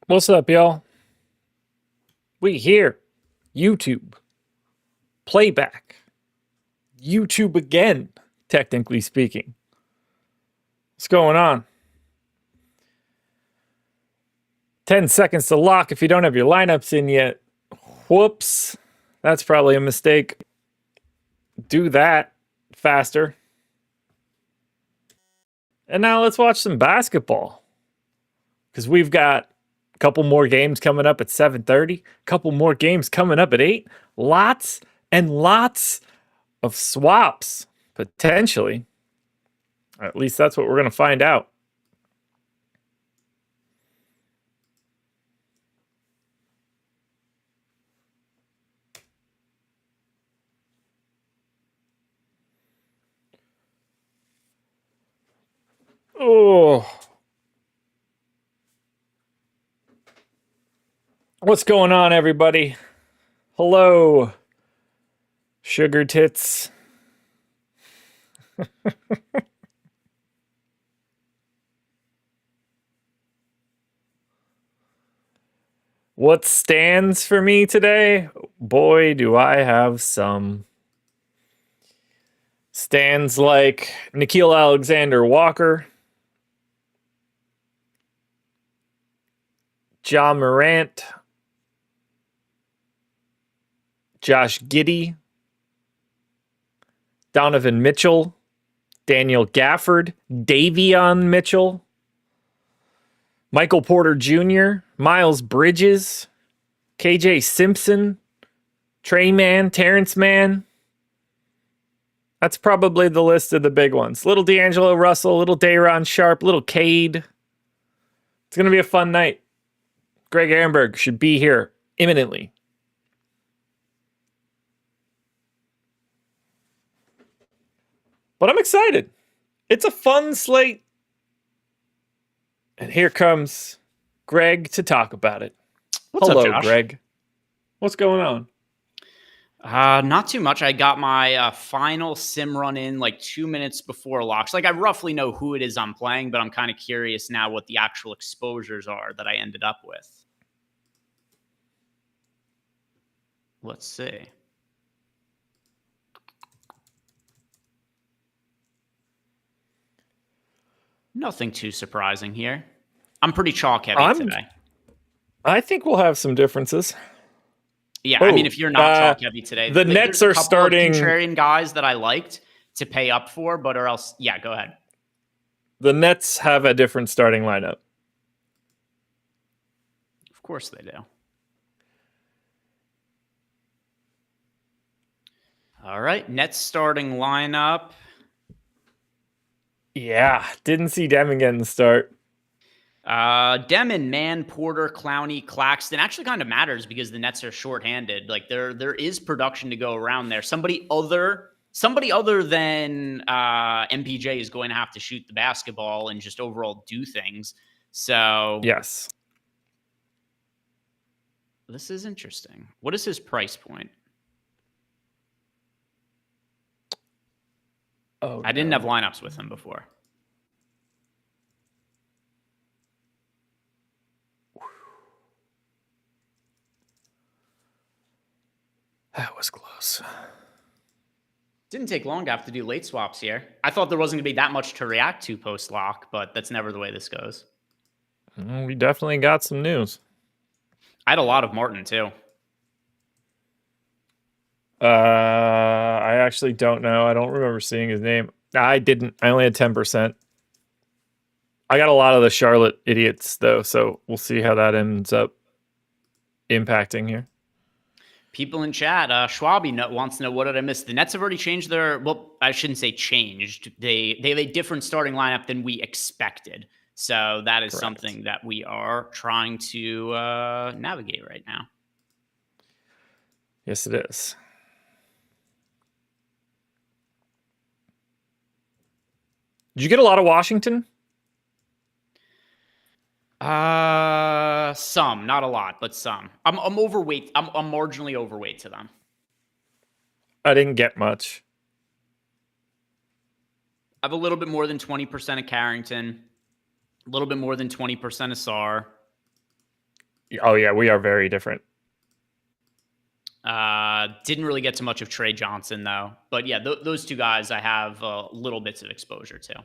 What's up, y'all? We here. YouTube. Playback. YouTube again, technically speaking. What's going on? 10 seconds to lock if you don't have your lineups in yet. Whoops. That's probably a mistake. Do that faster. And now let's watch some basketball. Because we've got a couple more games coming up at 7:30, a couple more games coming up at 8. Lots and lots of swaps, potentially. At least that's what we're going to find out. Oh. What's going on, everybody? Hello, sugar tits. What stands for me today? Boy, do I have some. Stands like Nikhil Alexander Walker, Ja Morant, Josh Giddey, Donovan Mitchell, Daniel Gafford, Davion Mitchell, Michael Porter Jr., Miles Bridges, KJ Simpson, Trey Mann, Terrence Mann. That's probably the list of the big ones. Little D'Angelo Russell, little Day'Ron Sharp, little Cade. It's going to be a fun night. Greg Ehrenberg should be here imminently. But I'm excited. It's a fun slate. And here comes Greg to talk about it. What's Hello, up, Josh? Greg. What's going on? Not too much. I got my final sim run in like 2 minutes before locks. Like I roughly know who it is I'm playing, but I'm kind of curious now what the actual exposures are that I ended up with. Let's see. Nothing too surprising here. I'm pretty chalk heavy today. I think we'll have some differences. Yeah, I mean, if you're not chalk heavy today, the Nets are starting contrarian guys that I liked to pay up for, but or else, yeah, go ahead. The Nets have a different starting lineup. Of course they do. All right, Nets starting lineup. Yeah, didn't see Demon getting the start. Demon, Mann, Porter, Clowney, Claxton actually kind of matters because the Nets are shorthanded. Like there is production to go around there. Somebody other than MPJ is going to have to shoot the basketball and just overall do things. So yes, this is interesting. What is his price point? Oh, I didn't have lineups with him before. That was close. Didn't take long to have to do late swaps here. I thought there wasn't going to be that much to react to post-lock, but that's never the way this goes. We definitely got some news. I had a lot of Martin, too. I actually don't know. I don't remember seeing his name. I didn't. I only had 10%. I got a lot of the Charlotte idiots, though, so we'll see how that ends up impacting here. People in chat, Schwabi wants to know, what did I miss? The Nets have already changed their, well, I shouldn't say changed. They have a different starting lineup than we expected. So that is something that we are trying to navigate right now. Yes, it is. Did you get a lot of Washington? Some, not a lot, but some. I'm overweight. I'm marginally overweight to them. I didn't get much. I have a little bit more than 20% of Carrington, a little bit more than 20% of Sarr. Oh yeah, we are very different. Didn't really get to much of Trey Johnson though, but yeah, those two guys I have little bits of exposure to.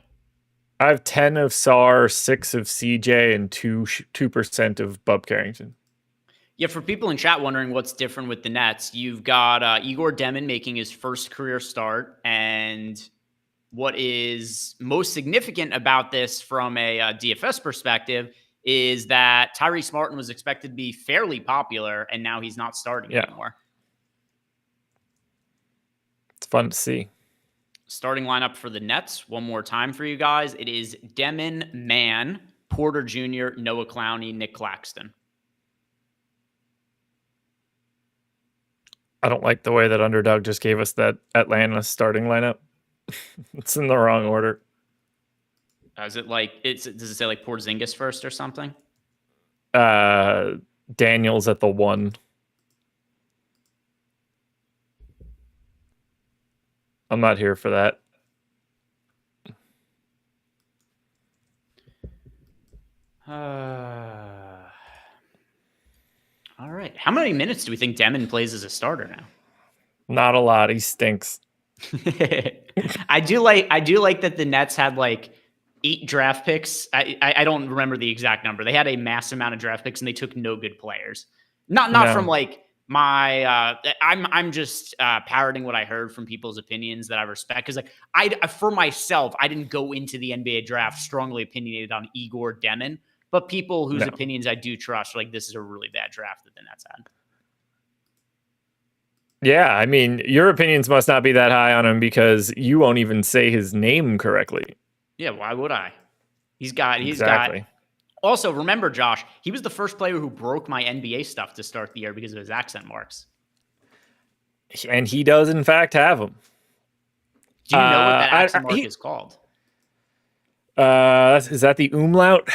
I have 10 of Sar, 6 of CJ, and 2% of Bub Carrington. Yeah, for people in chat wondering what's different with the Nets, you've got Igor Demon making his first career start, and what is most significant about this from a DFS perspective is that Tyrese Martin was expected to be fairly popular, and now he's not starting Yeah, anymore. it's fun to see. Starting lineup for the Nets, one more time for you guys. It is Demon, Mann, Porter Jr., Noah Clowney, Nick Claxton. I don't like the way that Underdog just gave us that Atlanta starting lineup. It's in the wrong order. Is it like does it say like Porzingis first or something? Daniels at the 1. I'm not here for that. All right. How many minutes do we think Demon plays as a starter now? Not a lot. He stinks. I do like that the Nets had like 8 draft picks. I don't remember the exact number. They had a mass amount of draft picks and they took no good players. Not No. from like my I'm just parroting what I heard from people's opinions that I respect, because like I for myself I didn't go into the NBA draft strongly opinionated on Igor Demon, but people whose opinions I do trust are like, this is a really bad draft that the Nets had. Yeah, I mean, your opinions must not be that high on him because you won't even say his name correctly. Yeah, why would I? He's got Exactly. Also, remember, Josh, he was the first player who broke my NBA stuff to start the year because of his accent marks. And he does, in fact, have them. Do you know what that accent mark is called? Is that the umlaut?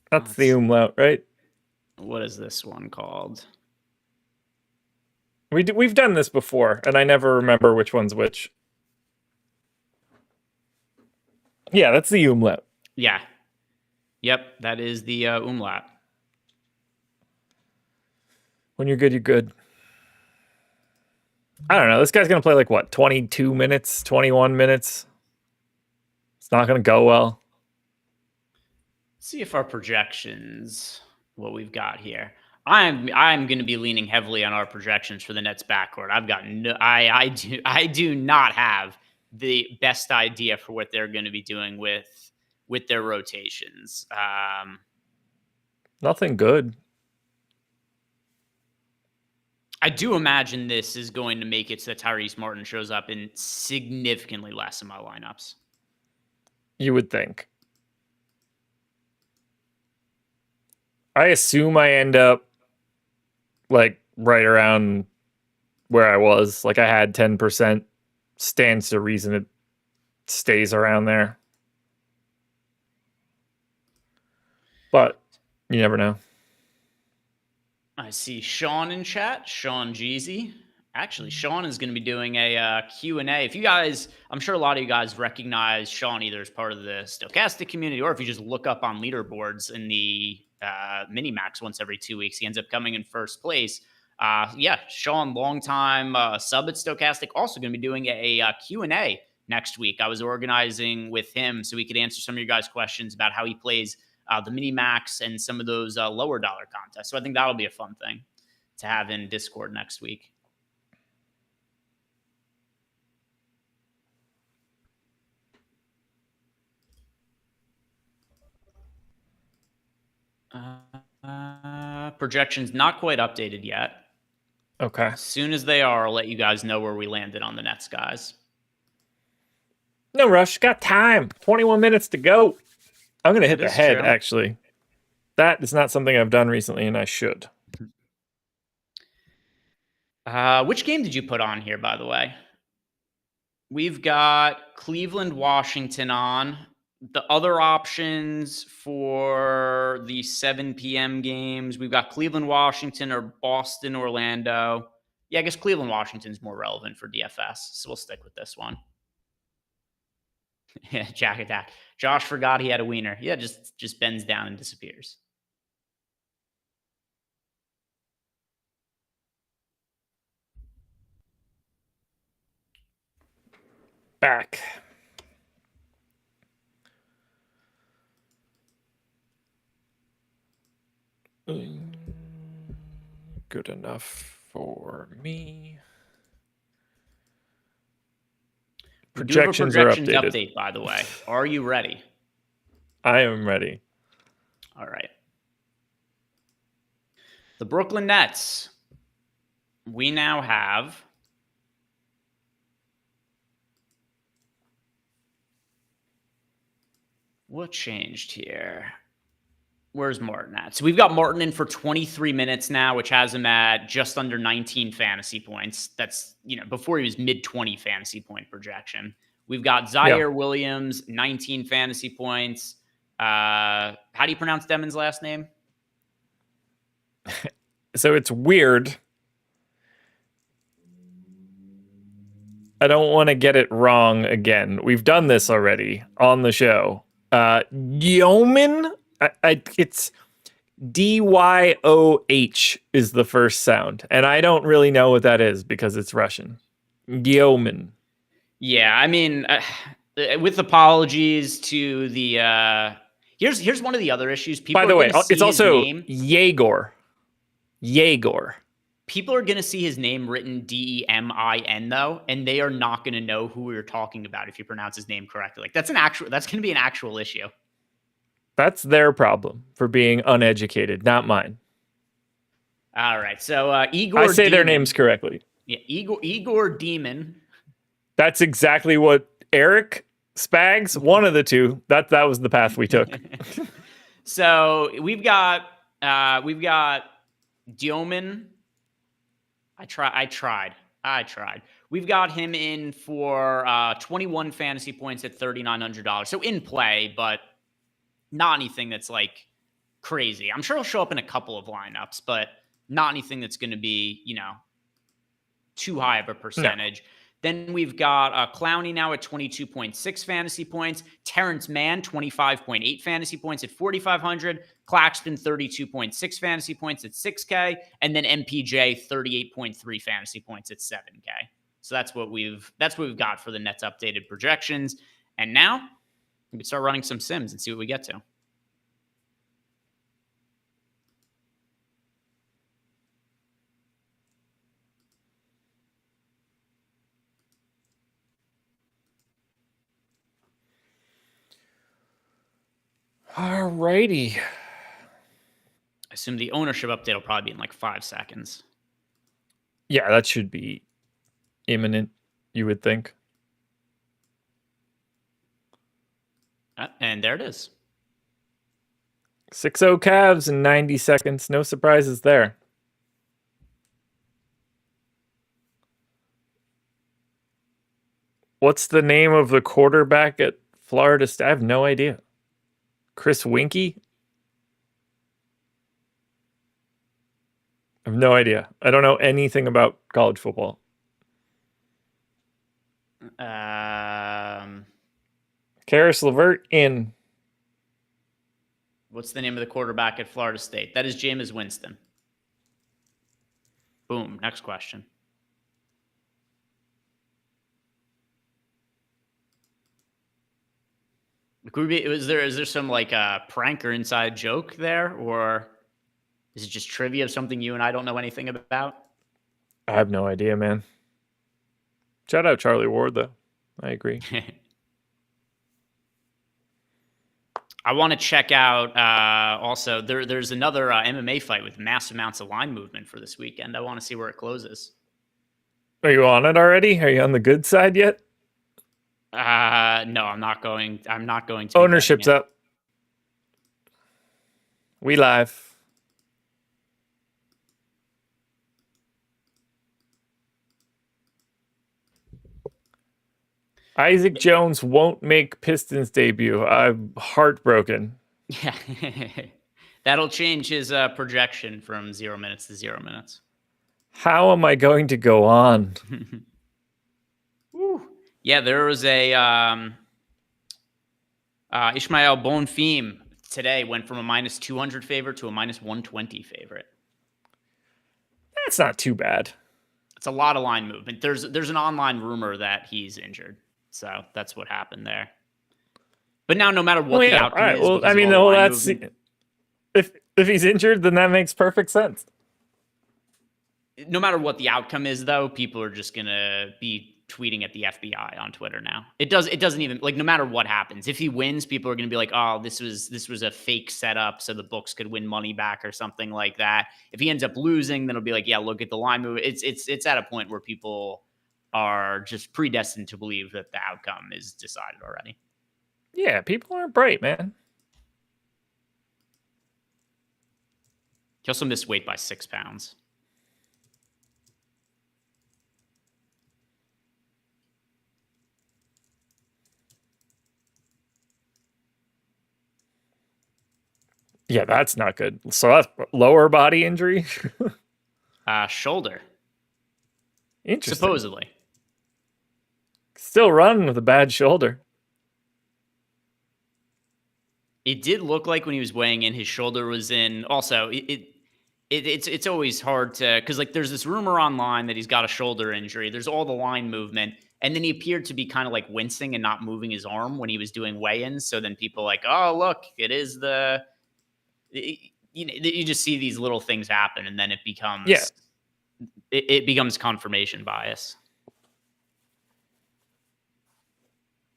That's the umlaut, right? What is this one called? We've done this before, and I never remember which one's which. Yeah, that's the umlaut. Yeah. Yep, that is the umlaut. When you're good, you're good. I don't know. This guy's going to play like, what, 22 minutes, 21 minutes? It's not going to go well. Let's see if our projections, what we've got here. I'm going to be leaning heavily on our projections for the Nets backcourt. I've got I do not have the best idea for what they're going to be doing with their rotations. Nothing good. I do imagine this is going to make it so that Tyrese Martin shows up in significantly less of my lineups. You would think. I assume I end up like right around where I was. Like I had 10%. Stands to reason it stays around there. But you never know. I see Sean in chat, Sean Jeezy. Actually, Sean is going to be doing a Q&A. If you guys, I'm sure a lot of you guys recognize Sean either as part of the Stochastic community, or if you just look up on leaderboards in the mini-max once every 2 weeks, he ends up coming in first place. Yeah, Sean, longtime sub at Stochastic, also going to be doing a Q&A next week. I was organizing with him so we could answer some of your guys' questions about how he plays the mini-max and some of those lower dollar contests. So I think that'll be a fun thing to have in Discord next week. Projections not quite updated yet. Okay. As soon as they are, I'll let you guys know where we landed on the Nets, guys. No rush. Got time. 21 minutes to go. I'm going to hit the head, actually. That is not something I've done recently, and I should. Which game did you put on here, by the way? We've got Cleveland, Washington on. The other options for the 7 p.m. games, we've got Cleveland, Washington, or Boston, Orlando. Yeah, I guess Cleveland, Washington is more relevant for DFS, so we'll stick with this one. Yeah, Jack Attack. Josh forgot he had a wiener. Yeah, just bends down and disappears. Back. Good enough for me. Projections are updated. Update, by the way. Are you ready? I am ready. All right. The Brooklyn Nets. We now have what changed here? Where's Martin at? So we've got Martin in for 23 minutes now, which has him at just under 19 fantasy points. That's, before he was mid-20 fantasy point projection. We've got Zaire Williams, 19 fantasy points. How do you pronounce Demon's last name? So it's weird. I don't want to get it wrong again. We've done this already on the show. Yeoman? It's Dyoh is the first sound. And I don't really know what that is because it's Russian. Yeoman. Yeah, I mean, with apologies to the... Here's one of the other issues. People By the way, it's also Yegor. People are going to see his name written Demin, though, and they are not going to know who we were talking about if you pronounce his name correctly. Like that's going to be an actual issue. That's their problem for being uneducated, not mine. All right, so Igor. I say their names correctly. Yeah, Igor Demon. That's exactly what Eric Spags, one of the two. That was the path we took. So we've got Dioman. I tried. We've got him in for 21 fantasy points at $3,900. So in play, but not anything that's like crazy. I'm sure he'll show up in a couple of lineups, but not anything that's going to be, too high of a percentage. No. Then we've got Clowney now at 22.6 fantasy points. Terrence Mann, 25.8 fantasy points at 4,500. Claxton, 32.6 fantasy points at 6K. And then MPJ, 38.3 fantasy points at 7K. So that's what we've got for the Nets updated projections. And now we can start running some sims and see what we get to. Alrighty. I assume the ownership update will probably be in like 5 seconds. Yeah, that should be imminent, you would think. And there it is. 6-0 Cavs in 90 seconds. No surprises there. What's the name of the quarterback at Florida State? I have no idea. Chris Winkie? I have no idea. I don't know anything about college football. Karis LeVert in. What's the name of the quarterback at Florida State? That is Jameis Winston. Boom. Next question. Is there some like prank or inside joke there, or is it just trivia of something you and I don't know anything about? I have no idea, man. Shout out Charlie Ward, though. I agree. I want to check out also, there's another MMA fight with massive amounts of line movement for this weekend. I want to see where it closes. Are you on it already? Are you on the good side yet? No, I'm not going to. Ownership's up. We live. Isaac Jones won't make Pistons debut. I'm heartbroken. Yeah. That'll change his projection from 0 minutes to 0 minutes. How am I going to go on? Yeah, there was a Ishmael Bonfim today went from a minus 200 favorite to a minus 120 favorite. That's not too bad. It's a lot of line movement. There's an online rumor that he's injured, so that's what happened there. But now, no matter what the outcome all right. is, Well, because I mean, of all the line that's movement, if he's injured, then that makes perfect sense. no matter what the outcome is, though, people are just gonna be tweeting at the FBI on Twitter now. It doesn't even, like, no matter what happens. If he wins, people are gonna be like, "Oh, this was a fake setup so the books could win money back," or something like that. If he ends up losing, then it'll be like, "Yeah, look at the line move." It's at a point where people are just predestined to believe that the outcome is decided already. Yeah, people aren't bright, man. He also missed weight by 6 pounds. Yeah, that's not good. So that's lower body injury. Shoulder, Interesting. supposedly. Still running with a bad shoulder. It did look like when he was weighing in, his shoulder was in. Also, it's always hard to, because, like, there's this rumor online that he's got a shoulder injury. There's all the line movement, and then he appeared to be kind of like wincing and not moving his arm when he was doing weigh-ins. So then people are like, oh, look, it is you just see these little things happen, and then it becomes it becomes confirmation bias.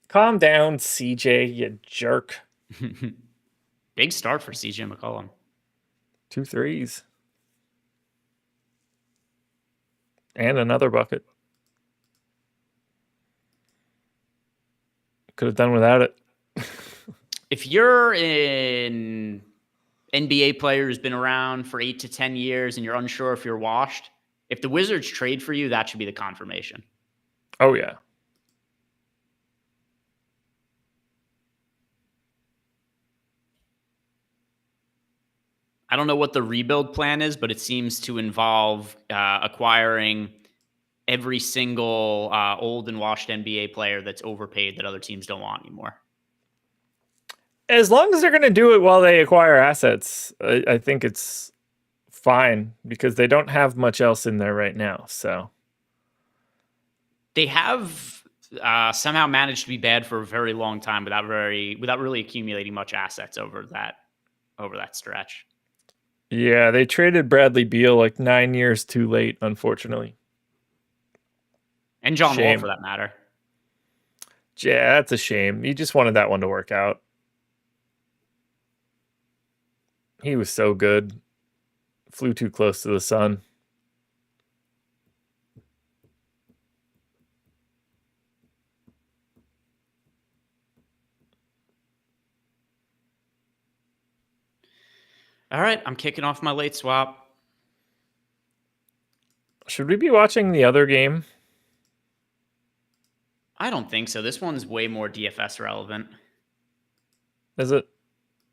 Calm down, CJ, you jerk. Big start for CJ McCollum. 2 threes. And another bucket. Could have done without it. If you're an NBA player who's been around for 8 to 10 years and you're unsure if you're washed, if the Wizards trade for you, that should be the confirmation. Oh, yeah. I don't know what the rebuild plan is, but it seems to involve acquiring every single old and washed NBA player that's overpaid that other teams don't want anymore. As long as they're going to do it while they acquire assets, I think it's fine because they don't have much else in there right now. So they have somehow managed to be bad for a very long time without really accumulating much assets over that stretch. Yeah, they traded Bradley Beal like 9 years too late, unfortunately. And John Wall, for that matter. Yeah, that's a shame. You just wanted that one to work out. He was so good. Flew too close to the sun. All right, I'm kicking off my late swap. Should we be watching the other game? I don't think so. This one's way more DFS relevant. Is it?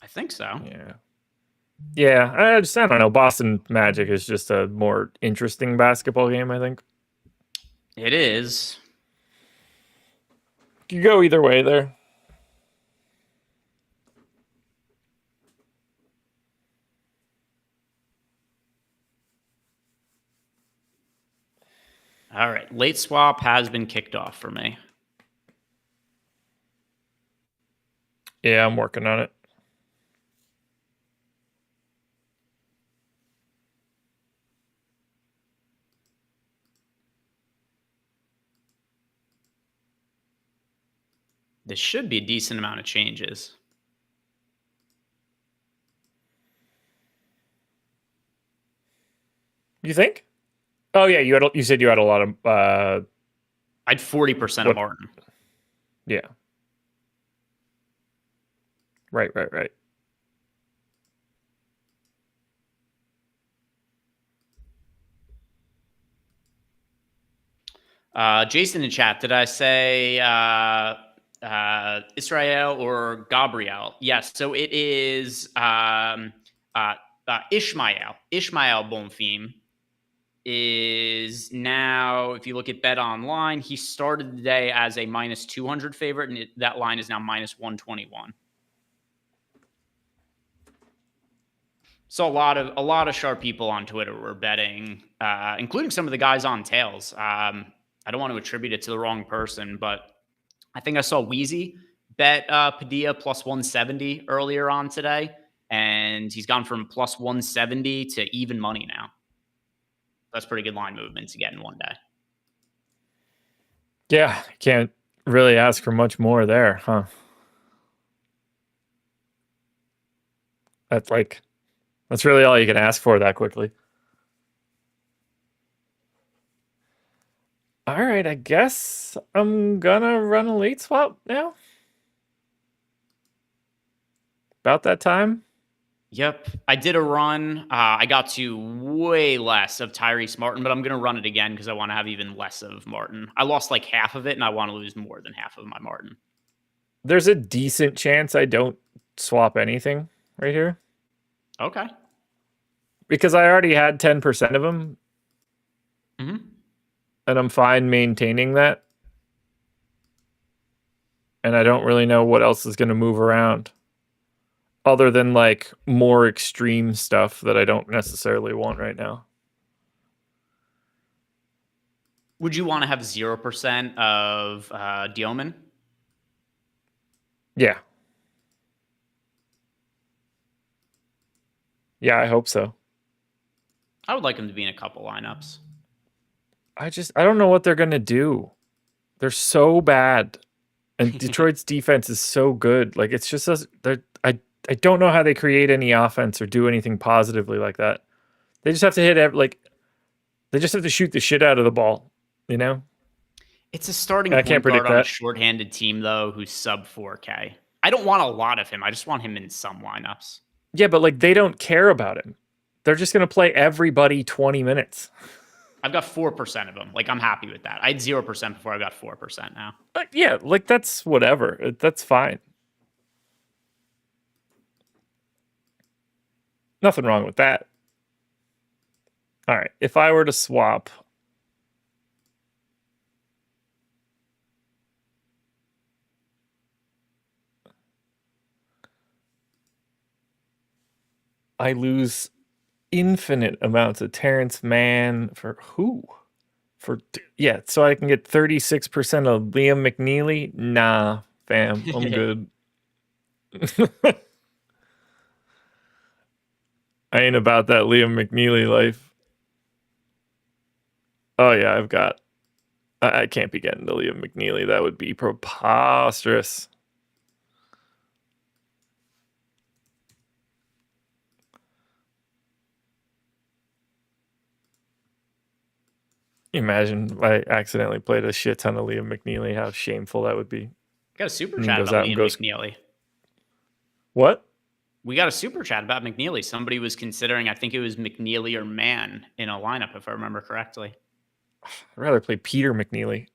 I think so. Yeah. Yeah, I don't know. Boston Magic is just a more interesting basketball game, I think. It is. You go either way there. All right. Late swap has been kicked off for me. Yeah, I'm working on it. This should be a decent amount of changes. You think? Oh yeah, you said you had a lot of I had 40% of Martin. Yeah. Right. Jason in chat, did I say Israel or Gabriel? Yes. So it is Ishmael. Ishmael Bonfim is now, if you look at Bet Online, he started the day as a minus 200 favorite, and that line is now minus 121. So a lot of sharp people on Twitter were betting, including some of the guys on tails. I don't want to attribute it to the wrong person, but I think I saw Wheezy bet Padilla plus 170 earlier on today, and he's gone from plus 170 to even money now. That's pretty good line movement to get in one day. Yeah, can't really ask for much more there, huh? That's really all you can ask for that quickly. All right, I guess I'm gonna run a late swap now. About that time. Yep. I did a run. I got to way less of Tyrese Martin, but I'm going to run it again because I want to have even less of Martin. I lost like half of it, and I want to lose more than half of my Martin. There's a decent chance I don't swap anything right here. Okay. Because I already had 10% of them. Mm-hmm. And I'm fine maintaining that. And I don't really know what else is going to move around. Other than like more extreme stuff that I don't necessarily want right now. Would you want to have 0% of Dioman? Yeah. Yeah, I hope so. I would like him to be in a couple lineups. I don't know what they're going to do. They're so bad. And Detroit's defense is so good. Like it's just I don't know how they create any offense or do anything positively like that. They just have to they just have to shoot the shit out of the ball, you know? It's a starting I can't point guard predict on a that. shorthanded team, though, who's sub 4K. I don't want a lot of him. I just want him in some lineups. Yeah, but like they don't care about him. They're just going to play everybody 20 minutes. I've got 4% of him. Like, I'm happy with that. I had 0% before. I got 4% now. But yeah, like that's whatever. That's fine. Nothing wrong with that. All right. If I were to swap, I lose infinite amounts of Terrence Mann for who? Yeah, so I can get 36% of Liam McNeely? Nah, fam, I'm good. I ain't about that Liam McNeely life. Oh yeah, I can't be getting to Liam McNeely. That would be preposterous. Imagine if I accidentally played a shit ton of Liam McNeely. How shameful that would be. Got a super And chat goes about out and Liam goes, McNeely. what? We got a super chat about McNeely. Somebody was considering, I think it was McNeely or Mann in a lineup, if I remember correctly. I'd rather play Peter McNeely.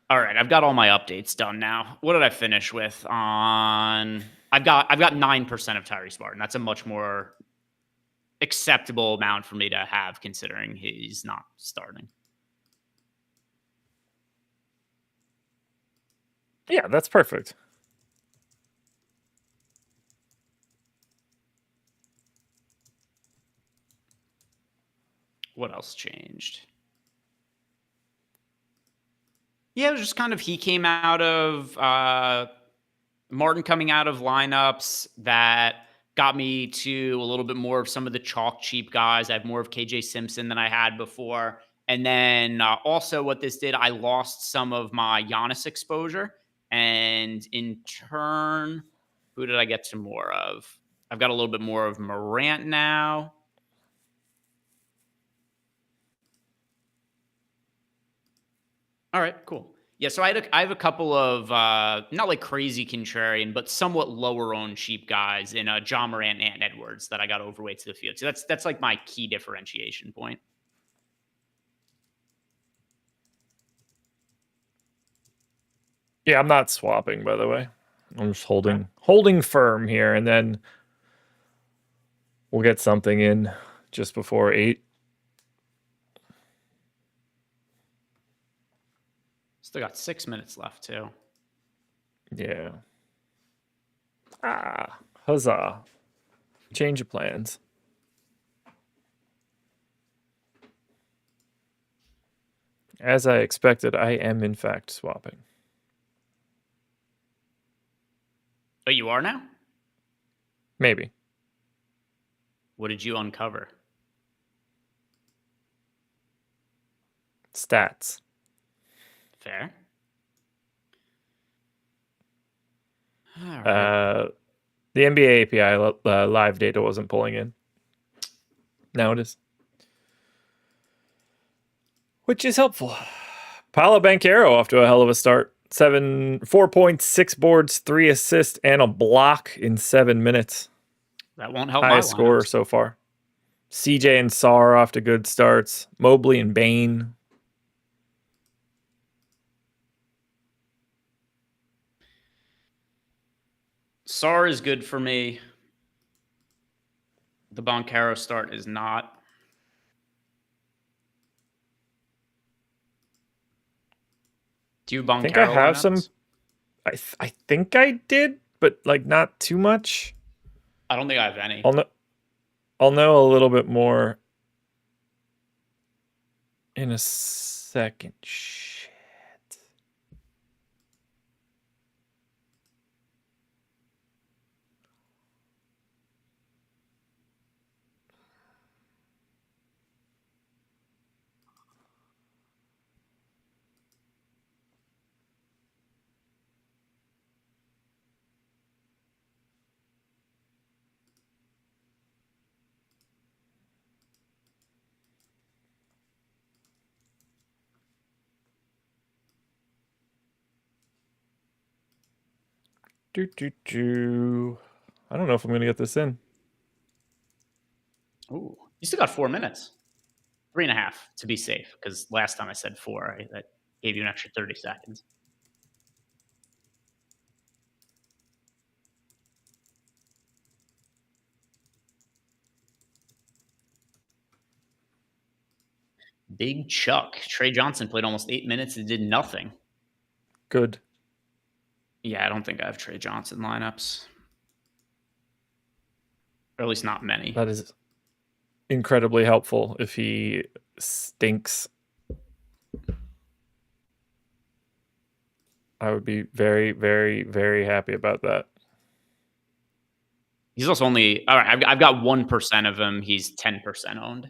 All right, I've got all my updates done now. What did I finish with on? I've got 9% of Tyrese Martin. That's a much more acceptable amount for me to have, considering he's not starting. Yeah, that's perfect. What else changed? Yeah, it was just kind of he came out of Martin coming out of lineups that got me to a little bit more of some of the chalk cheap guys. I have more of KJ Simpson than I had before. And then also what this did, I lost some of my Giannis exposure. And in turn, who did I get some more of? I've got a little bit more of Morant now. All right, cool. Yeah, so I have a couple of not like crazy contrarian, but somewhat lower owned cheap guys in John Morant and Edwards that I got overweight to the field. So that's like my key differentiation point. Yeah, I'm not swapping, by the way. I'm just holding firm here, and then we'll get something in just before 8. Still got 6 minutes left too. Yeah. Huzzah. Change of plans. As I expected, I am in fact swapping. Oh, you are now? Maybe. What did you uncover? Stats. Fair. All right. The NBA API live data wasn't pulling in. Now it is. Which is helpful. Paolo Banchero off to a hell of a start. 4 points, 6 boards, 3 assists, and a block in 7 minutes. That won't help Highest my scorer lineups. so far. CJ and Sarr off to good starts. Mobley and Bain. Sarr is good for me. The Boncaro start is not. Do you Boncaro I think I have lineups? some. I think I did, but like not too much. I don't think I have any. I'll know a little bit more in a second. Shit. I don't know if I'm gonna get this in. Ooh, you still got 4 minutes. 3.5 to be safe, because last time I said 4, that gave you an extra 30 seconds. Big Chuck. Trey Johnson played almost 8 minutes and did nothing. Good. Yeah, I don't think I have Trey Johnson lineups. Or at least not many. That is incredibly helpful if he stinks. I would be very, very, very happy about that. He's also only all right. I've got 1% of him. He's 10% owned.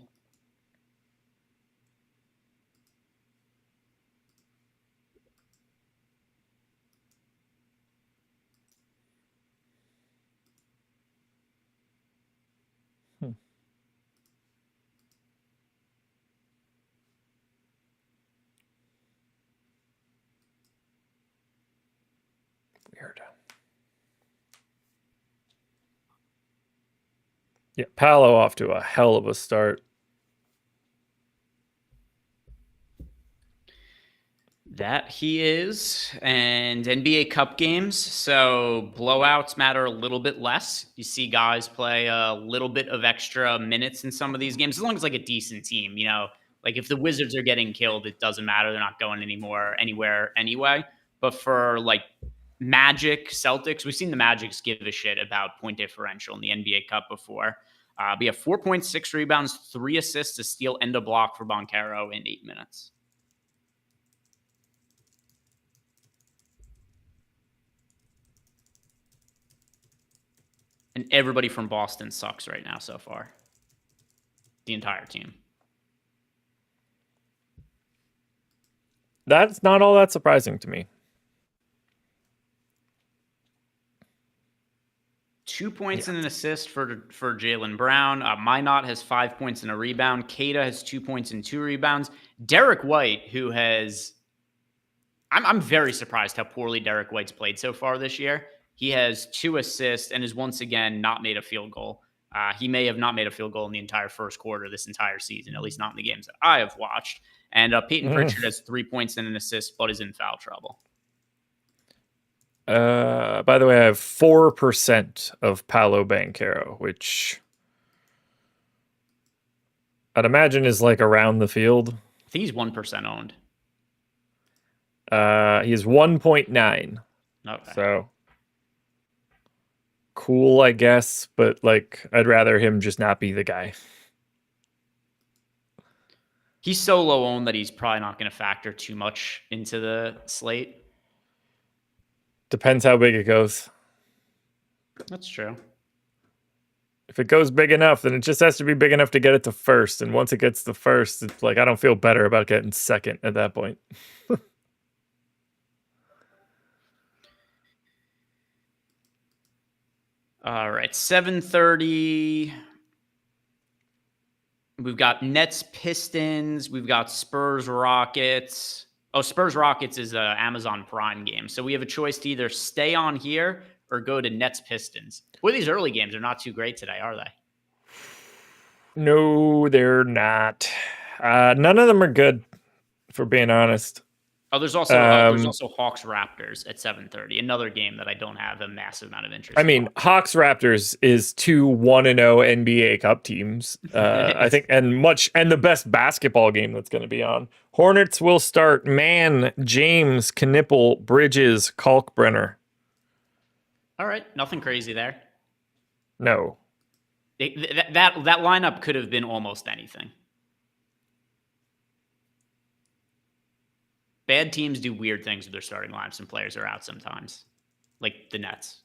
Weird. Yeah, Paolo off to a hell of a start. That he is. And NBA Cup games, so blowouts matter a little bit less. You see guys play a little bit of extra minutes in some of these games, as long as like a decent team, like if the Wizards are getting killed, it doesn't matter. They're not going anywhere anyway. But for like Magic, Celtics, we've seen the Magics give a shit about point differential in the NBA Cup before. We have 4.6 rebounds, 3 assists, a steal, and a block for Boncaro in 8 minutes. And everybody from Boston sucks right now so far. The entire team. That's not all that surprising to me. 2 points and an assist for Jaylen Brown. Minot has 5 points and a rebound. Keita has 2 points and 2 rebounds. Derek White, who has... I'm very surprised how poorly Derek White's played so far this year. He has 2 assists and has once again not made a field goal. He may have not made a field goal in the entire first quarter this entire season, at least not in the games that I have watched. And Peyton Pritchard has 3 points and an assist, but is in foul trouble. By the way, I have 4% of Paolo Banchero, which I'd imagine is like around the field. I think he's 1% owned. He is 1.9. Okay. So cool, I guess, but like I'd rather him just not be the guy. He's so low owned that he's probably not going to factor too much into the slate. Depends how big it goes. That's true. If it goes big enough, then it just has to be big enough to get it to first. And once it gets to first, it's like I don't feel better about getting second at that point. All right, 7:30. We've got Nets Pistons. We've got Spurs Rockets. Oh, Spurs Rockets is a Amazon Prime game. So we have a choice to either stay on here or go to Nets Pistons. Boy, these early games are not too great today, are they? No, they're not. None of them are good, for being honest. Oh, there's also Hawks Raptors at 7:30. Another game that I don't have a massive amount of interest. I mean, Hawks Raptors is 2 1-0 NBA Cup teams. I think, and the best basketball game that's going to be on. Hornets will start Mann, James, Knipple, Bridges, Kalkbrenner. All right, nothing crazy there. No. That lineup could have been almost anything. Bad teams do weird things with their starting lineups and players are out sometimes, like the Nets.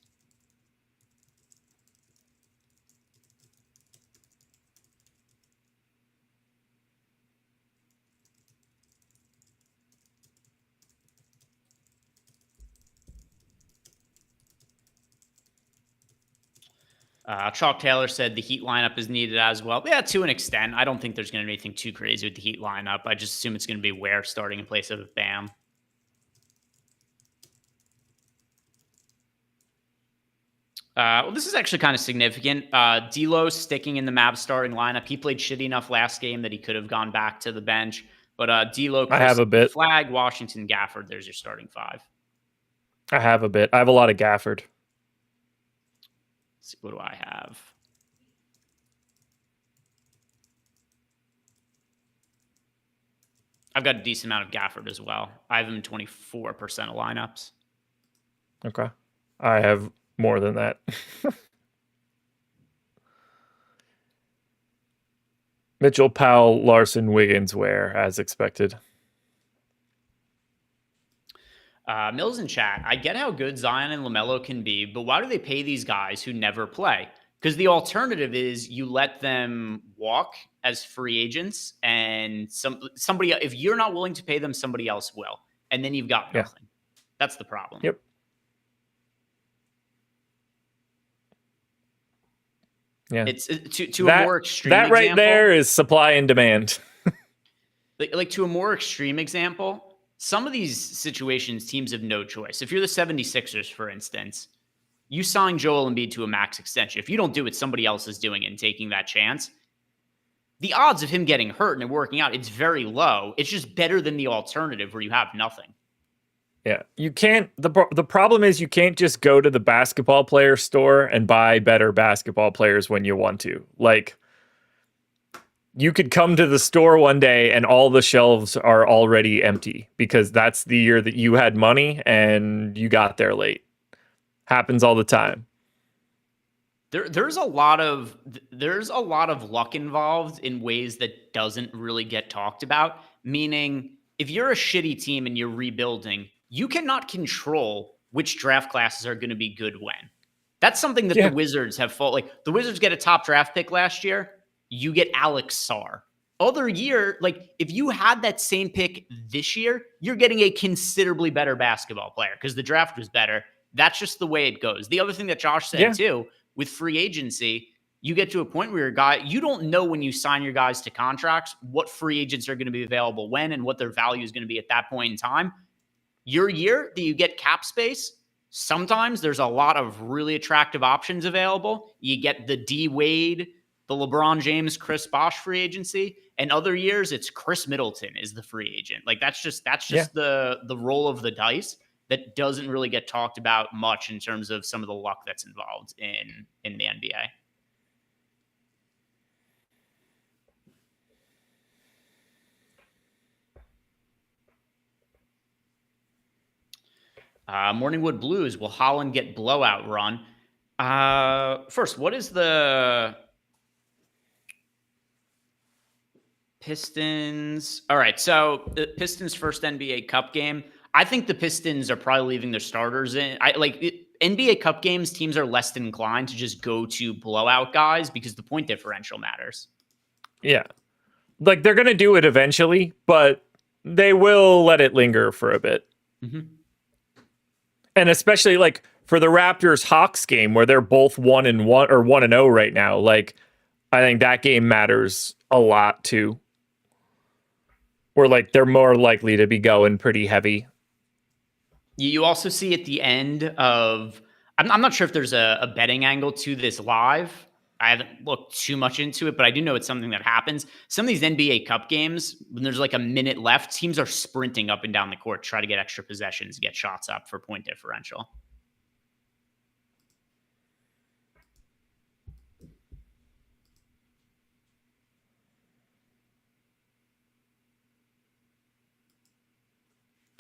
Chalk Taylor said the Heat lineup is needed as well. Yeah, to an extent. I don't think there's going to be anything too crazy with the Heat lineup. I just assume it's going to be Ware starting in place of Bam. Well, this is actually kind of significant. D'Lo sticking in the Mavs starting lineup. He played shitty enough last game that he could have gone back to the bench. But D'Lo, I have a bit. Flag, Washington, Gafford. There's your starting five. I have a bit. I have a lot of Gafford. Let's see, what do I have? I've got a decent amount of Gafford as well. I have him in 24% of lineups. Okay. I have more than that. Mitchell, Powell, Larson, Wiggins, Ware, as expected. Mills in chat. I get how good Zion and LaMelo can be, but why do they pay these guys who never play? Because the alternative is you let them walk as free agents, and somebody, if you're not willing to pay them, somebody else will, and then you've got nothing. That's the problem. Yep. Yeah. It's to a more extreme that right example, there is supply and demand. like to a more extreme example, some of these situations teams have no choice. If you're the 76ers, for instance, you sign Joel Embiid to a max extension. If you don't do it, somebody else is doing it and taking that chance. The odds of him getting hurt and working out, it's very low. It's just better than the alternative where you have nothing. Yeah, you can't. The problem is you can't just go to the basketball player store and buy better basketball players when you want to. Like, you could come to the store one day and all the shelves are already empty because that's the year that you had money and you got there late. Happens all the time. There's a lot of luck involved in ways that doesn't really get talked about. Meaning, if you're a shitty team and you're rebuilding, you cannot control which draft classes are going to be good when. That's something that the Wizards have fought. Like, the Wizards get a top draft pick last year, you get Alex Sarr. Other year, like, if you had that same pick this year, you're getting a considerably better basketball player because the draft was better. That's just the way it goes. The other thing that Josh said too, with free agency, you get to a point where you don't know when you sign your guys to contracts what free agents are going to be available when and what their value is going to be at that point in time. Your year that you get cap space, sometimes there's a lot of really attractive options available. You get the D Wade, the LeBron James, Chris Bosh free agency, and other years it's Chris Middleton is the free agent. Like, that's just the roll of the dice that doesn't really get talked about much in terms of some of the luck that's involved in the NBA. Morningwood Blues, will Holland get blowout run? First, what is the Pistons? All right, so the Pistons' first NBA Cup game. I think the Pistons are probably leaving their starters in. NBA Cup games. Teams are less than inclined to just go to blowout guys because the point differential matters. Yeah. Like they're going to do it eventually, but they will let it linger for a bit. Mm-hmm. And especially like for the Raptors Hawks game where they're both 1-1 or 1-0 right now. Like I think that game matters a lot too. Or like they're more likely to be going pretty heavy. You also see at the end of, I'm not sure if there's a betting angle to this live. I haven't looked too much into it, but I do know it's something that happens. Some of these NBA Cup games, when there's like a minute left, teams are sprinting up and down the court to try to get extra possessions, get shots up for point differential.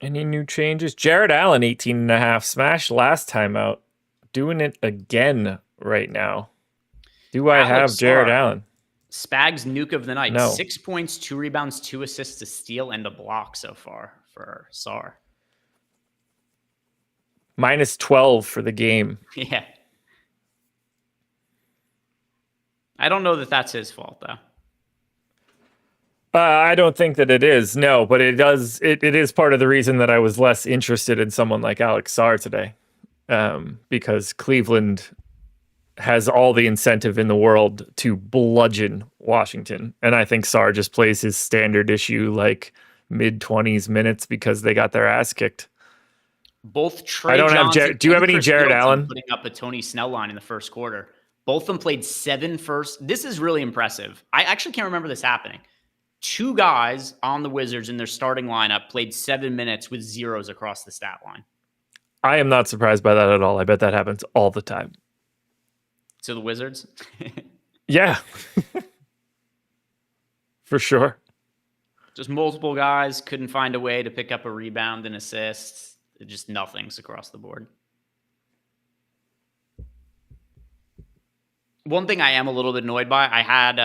Any new changes? Jared Allen, 18.5. Smash last time out. Doing it again right now. Do I have Jared Allen? Spags nuke of the night. No. 6 points, 2 rebounds, 2 assists, a steal, and a block so far for Sar. -12 for the game. Yeah. I don't know that that's his fault, though. I don't think that it is, no, but it does. It is part of the reason that I was less interested in someone like Alex Sarr today, because Cleveland has all the incentive in the world to bludgeon Washington, and I think Sarr just plays his standard issue like mid-20s minutes because they got their ass kicked. Both Trey I don't Johnson have. Do you have any Chris Jared Middleton Allen? putting up a Tony Snell line in the first quarter? Both of them played 7 first. This is really impressive. I actually can't remember this happening. 2 guys on the Wizards in their starting lineup played 7 minutes with zeros across the stat line. I am not surprised by that at all. I bet that happens all the time. To the Wizards? Yeah. For sure. Just multiple guys couldn't find a way to pick up a rebound and assist. Just nothings across the board. One thing I am a little bit annoyed by, I had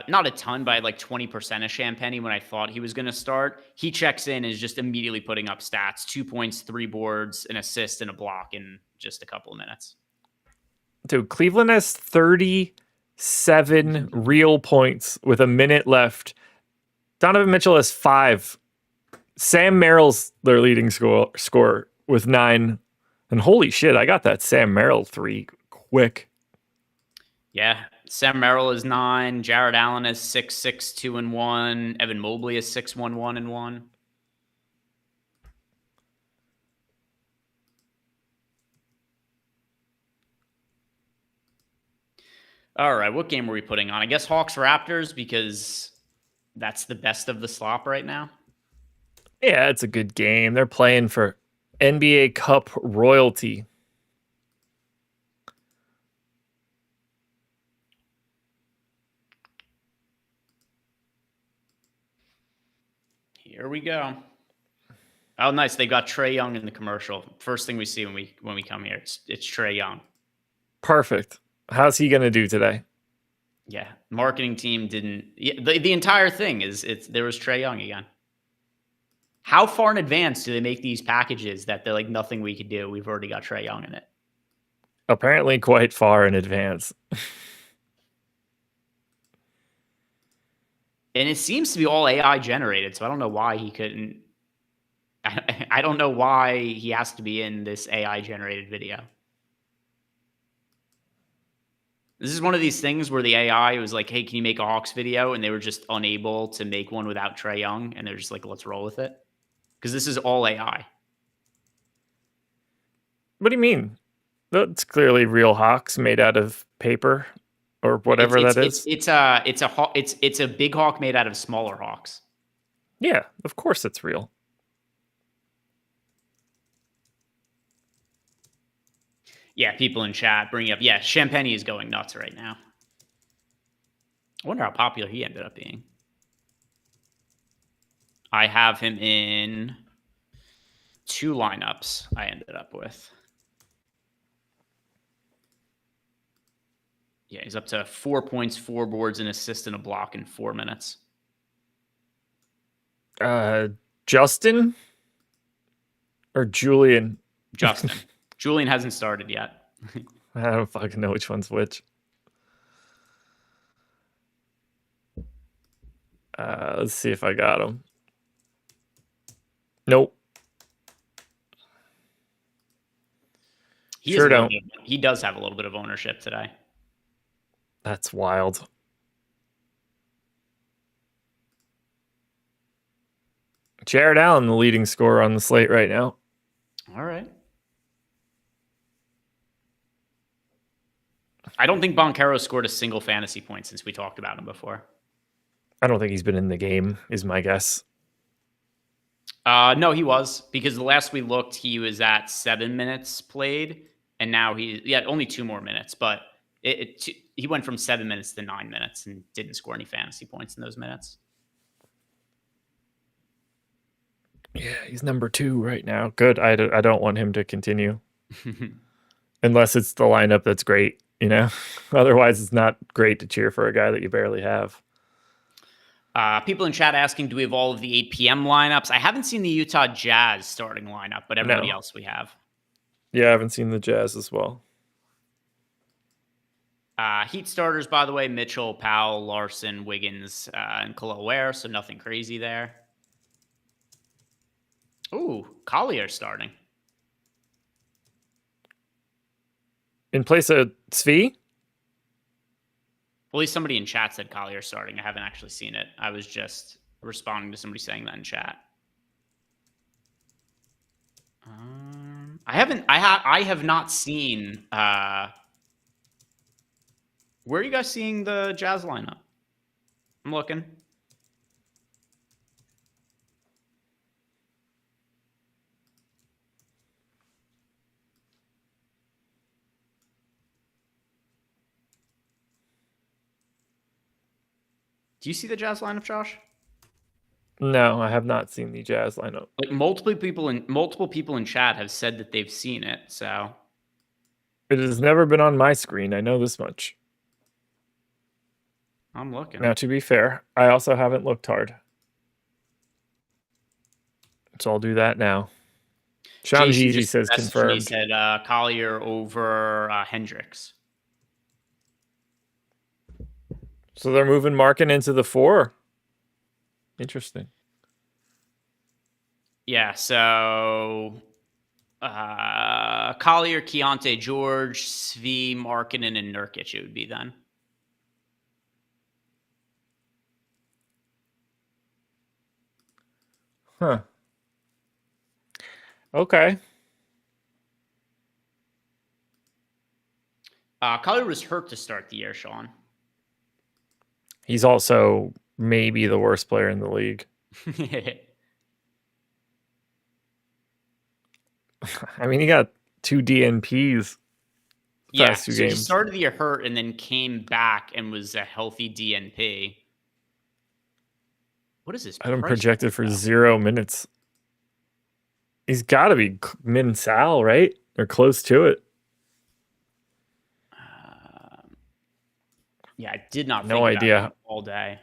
not a ton, but I had like 20% of Champagny when I thought he was going to start. He checks in and is just immediately putting up stats. 2 points, 3 boards, an assist, and a block in just a couple of minutes. Dude, Cleveland has 37 real points with a minute left. Donovan Mitchell has 5. Sam Merrill's their leading scorer with 9. And holy shit, I got that Sam Merrill 3 quick. Yeah, Sam Merrill is 9. Jared Allen is 6-6, 2-1. Evan Mobley is 6-1, 1-1. All right, what game are we putting on? I guess Hawks Raptors because that's the best of the slop right now. Yeah, it's a good game. They're playing for NBA Cup royalty. Here we go. Oh, nice. They got Trae Young in the commercial. First thing we see when we come here, it's Trae Young. Perfect. How's he going to do today? Yeah, marketing team didn't. The entire thing is there was Trae Young again. How far in advance do they make these packages that they're like nothing we could do? We've already got Trae Young in it. Apparently, quite far in advance. And it seems to be all AI generated, so I don't know why he couldn't. I don't know why he has to be in this AI generated video. This is one of these things where the AI was like, hey, can you make a Hawks video? And they were just unable to make one without Trae Young. And they're just like, let's roll with it. Because this is all AI. What do you mean? That's clearly real Hawks made out of paper or whatever that is. It's a big hawk made out of smaller hawks. Yeah, of course it's real. Yeah, people in chat bringing up. Yeah, Champagny is going nuts right now. I wonder how popular he ended up being. I have him in 2 lineups I ended up with. Yeah, he's up to 4 points, 4 boards, an assist, and a block in 4 minutes. Justin or Julian? Justin. Julian hasn't started yet. I don't fucking know which one's which. Let's see if I got him. Nope. Sure don't. He does have a little bit of ownership today. That's wild. Jared Allen, the leading scorer on the slate right now. All right. I don't think Boncaro scored a single fantasy point since we talked about him before. I don't think he's been in the game, is my guess. No, he was, because the last we looked, he was at 7 minutes played, and now only 2 more minutes, but he went from 7 minutes to 9 minutes and didn't score any fantasy points in those minutes. Yeah, he's number 2 right now. Good. I don't want him to continue. Unless it's the lineup that's great, you know? Otherwise, it's not great to cheer for a guy that you barely have. People in chat asking, do we have all of the 8 p.m. lineups? I haven't seen the Utah Jazz starting lineup, but everybody else we have. Yeah, I haven't seen the Jazz as well. Heat starters, by the way, Mitchell, Powell, Larson, Wiggins, and Khalil Ware, so nothing crazy there. Ooh, Collier starting. In place of Svi? Well, at least somebody in chat said Collier starting. I haven't actually seen it. I was just responding to somebody saying that in chat. I have not seen. Where are you guys seeing the Jazz lineup? I'm looking. Do you see the Jazz lineup, Josh? No, I have not seen the Jazz lineup. Like multiple people in chat have said that they've seen it, so it has never been on my screen. I know this much. I'm looking. Now, to be fair, I also haven't looked hard. So I'll do that now. Sean Gigi says confirmed. He said Collier over Hendricks. So they're moving Markin into the 4. Interesting. Yeah, so Collier, Keontae George, Svi, Markkanen, and Nurkic it would be then. Huh. Okay. Collier was hurt to start the year, Sean. He's also maybe the worst player in the league. I mean, he got 2 DNPs. Yeah, so he started the year hurt and then came back and was a healthy DNP. What is this? I am projected for 0 minutes. He's got to be min-sal, right? Or close to it. Yeah, I did not. No idea. All day.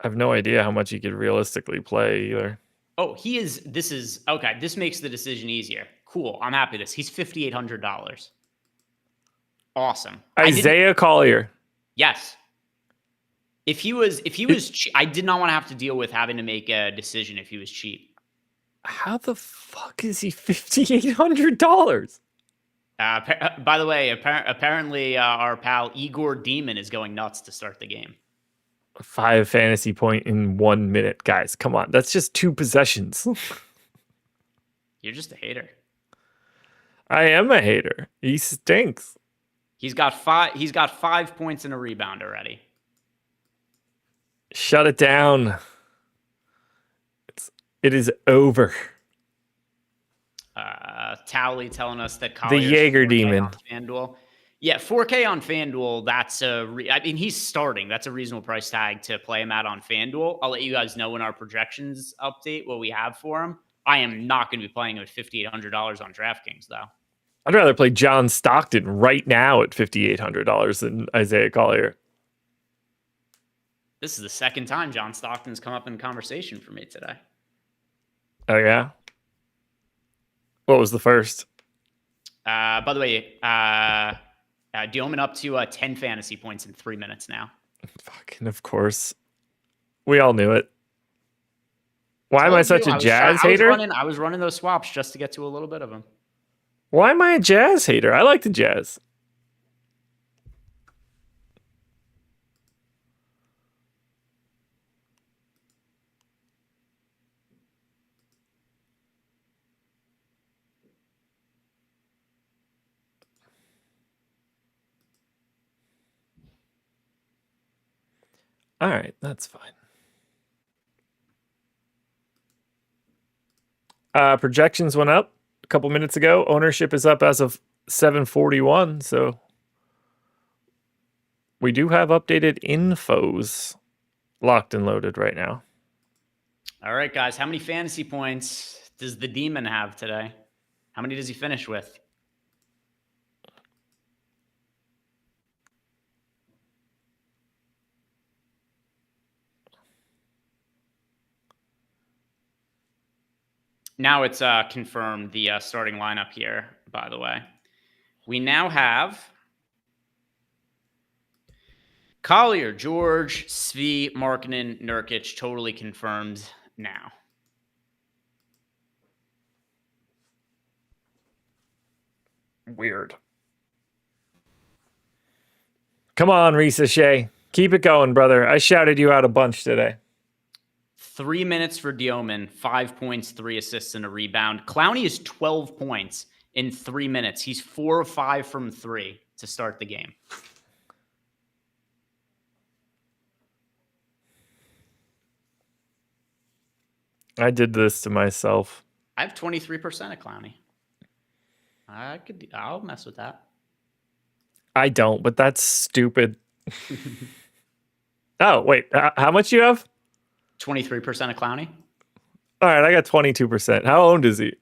I have no idea how much he could realistically play either. Oh, he is. This is okay. This makes the decision easier. Cool. I'm happy with this. He's $5,800. Awesome. Isaiah Collier. Yes. If he was I did not want to have to deal with having to make a decision if he was cheap. How the fuck is he $5,800? By the way, apparently our pal Igor Demon is going nuts to start the game. 5 fantasy point in 1 minute, guys. Come on, that's just 2 possessions. You're just a hater. I am a hater. He stinks. He's got 5 points and a rebound already. Shut it down. It is over. Towley telling us that the Jaeger Demon. FanDuel. Yeah, 4K on FanDuel. That's I mean, he's starting. That's a reasonable price tag to play him at on FanDuel. I'll let you guys know in our projections update what we have for him. I am not going to be playing him at $5,800 on DraftKings, though. I'd rather play John Stockton right now at $5,800 than Isaiah Collier. This is the second time John Stockton's come up in conversation for me today. Oh, yeah? What was the first? By the way, Dioman up to 10 fantasy points in 3 minutes now. Fucking, of course. We all knew it. Why am I such a Jazz hater? I was running those swaps just to get to a little bit of them. Why am I a Jazz hater? I like the Jazz. All right, that's fine. Projections went up a couple minutes ago. Ownership is up as of 7:41, so we do have updated infos locked and loaded right now. All right, guys. How many fantasy points does the Demon have today? How many does he finish with? Now it's confirmed the starting lineup here, by the way. We now have Collier, George, Svi, Markkanen, Nurkic, totally confirmed now. Weird. Come on, Ricochet. Keep it going, brother. I shouted you out a bunch today. 3 minutes for Dioman, 5 points, 3 assists, and a rebound. Clowney is 12 points in 3 minutes. He's 4 of 5 from 3 to start the game. I did this to myself. I have 23% of Clowney. I'll mess with that. I don't, but that's stupid. Oh, wait. How much do you have? 23% of Clowney. All right, I got 22%. How owned is he?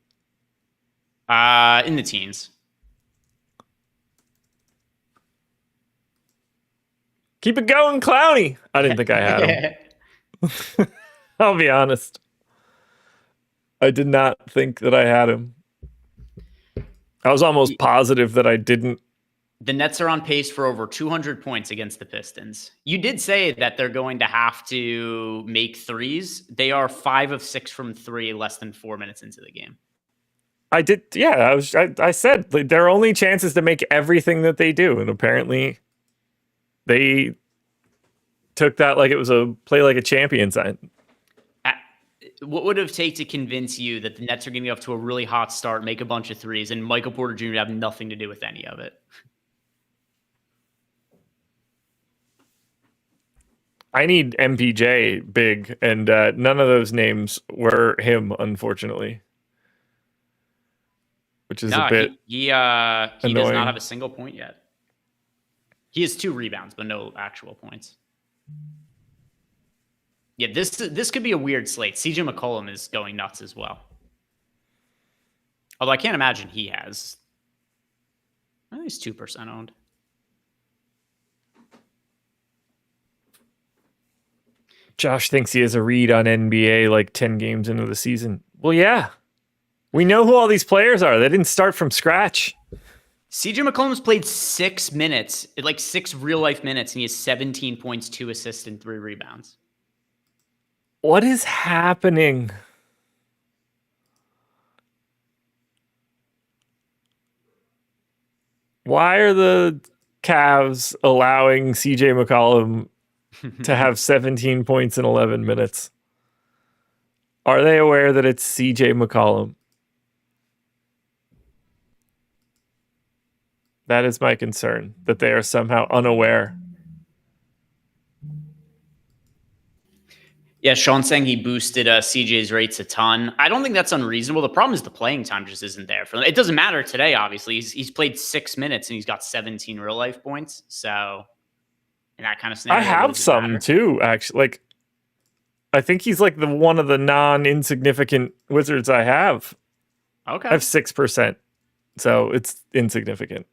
In the teens. Keep it going, Clowney. I didn't think I had him. I'll be honest. I did not think that I had him. I was almost positive that I didn't. The Nets are on pace for over 200 points against the Pistons. You did say that they're going to have to make threes. They are 5 of 6 from 3, less than 4 minutes into the game. I did. Yeah, I said their only chance is to make everything that they do. And apparently they took that like it was a play like a champion sign. What would it take to convince you that the Nets are going to get off to a really hot start, make a bunch of threes, and Michael Porter Jr. have nothing to do with any of it? I need MPJ big, and none of those names were him, unfortunately. Which is a bit he does annoying. not have a single point yet. He has 2 rebounds, but no actual points. Yeah, this could be a weird slate. CJ McCollum is going nuts as well. Although I can't imagine he has. I think he's 2% owned. Josh thinks he has a read on NBA like 10 games into the season. Well, yeah. We know who all these players are. They didn't start from scratch. CJ McCollum's played 6 minutes, like 6 real-life minutes, and he has 17 points, 2 assists, and 3 rebounds. What is happening? Why are the Cavs allowing CJ McCollum to have 17 points in 11 minutes? Are they aware that it's CJ McCollum? That is my concern, that they are somehow unaware. Yeah, Sean's saying he boosted CJ's rates a ton. I don't think that's unreasonable. The problem is the playing time just isn't there for them. It doesn't matter today, obviously. He's played 6 minutes and he's got 17 real life points. So in that kind of scenario, I have some too, actually. Like, I think he's like one of the non-insignificant Wizards I have. Okay. I have 6%. So it's insignificant.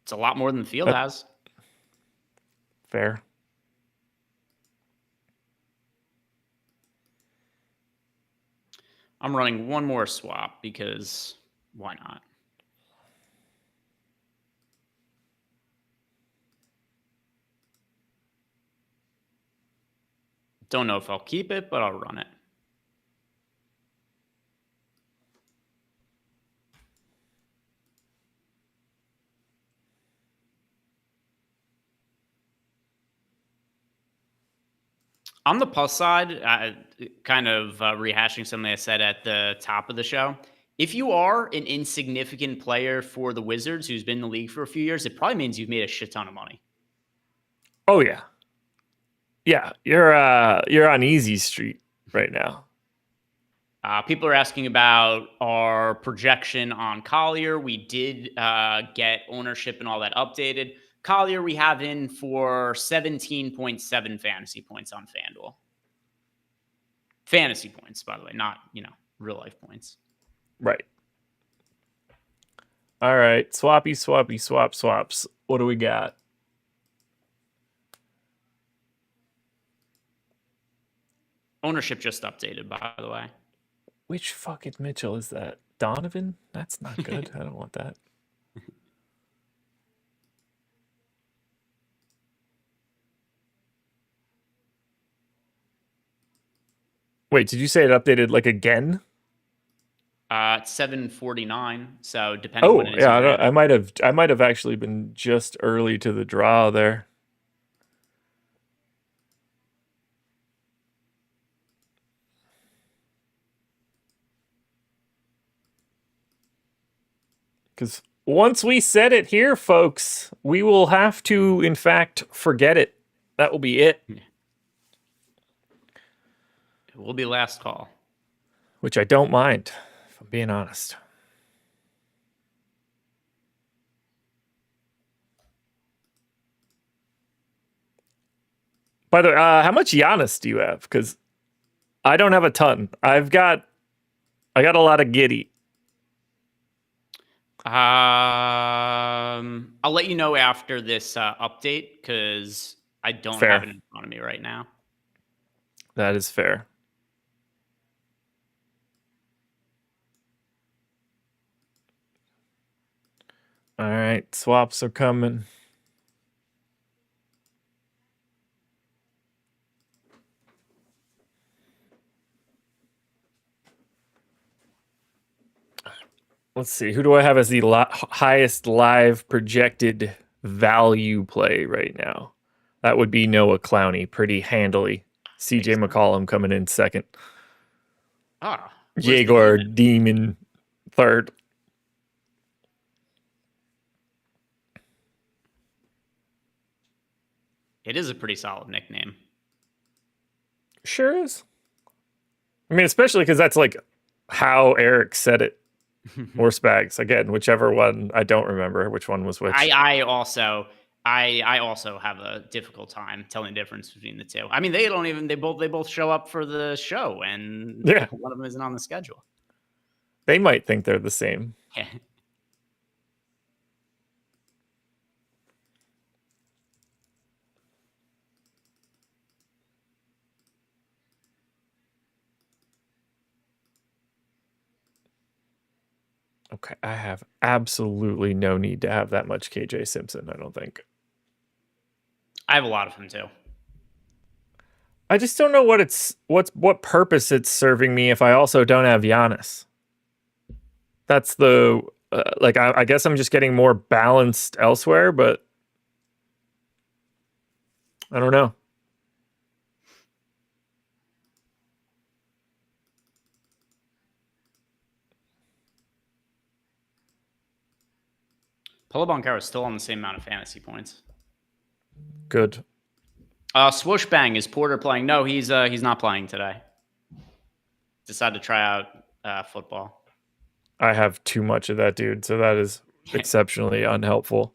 It's a lot more than the field That has. fair. I'm running one more swap because why not? Don't know if I'll keep it, but I'll run it. On the plus side, kind of rehashing something I said at the top of the show. If you are an insignificant player for the Wizards who's been in the league for a few years, it probably means you've made a shit ton of money. Oh yeah. Yeah, you're on easy street right now. People are asking about our projection on Collier. We did get ownership and all that updated. Collier, we have in for 17.7 fantasy points on FanDuel. Fantasy points, by the way, not, real life points. Right. All right. Swaps. What do we got? Ownership just updated, by the way. Which fucking Mitchell is that? Donovan? That's not good. I don't want that. Wait, did you say it updated like again? It's 7:49. So depending Oh, when it is, yeah, I might have actually been just early to the draw there. Because once we set it here, folks, we will have to, in fact, forget it. That will be it. it will be last call. Which I don't mind, if I'm being honest. By the way, how much Giannis do you have? Because I don't have a ton. I got a lot of Giddy. I'll let you know after this update because I don't have Fair. it in front of me right now. That is fair. All right, swaps are coming. Let's see. Who do I have as the highest live projected value play right now? That would be Noah Clowney pretty handily. CJ McCollum coming in second. Where's the Jaguar demon? Demon third. It is a pretty solid nickname. Sure is. I mean, especially because that's like how Eric said it. Or Spags. Again, whichever one. I don't remember which one was which. I also have a difficult time telling the difference between the two. I mean, they both show up for the show, and Yeah. one of them isn't on the schedule. They might think they're the same. Yeah. Okay, I have absolutely no need to have that much KJ Simpson, I don't think. I have a lot of them too. I just don't know what purpose it's serving me if I also don't have Giannis. That's the like I guess I'm just getting more balanced elsewhere, but I don't know. Paulo Banchero is still on the same amount of fantasy points. Good. Swoosh Bang, is Porter playing? No, he's not playing today. Decided to try out football. I have too much of that dude, so that is exceptionally unhelpful.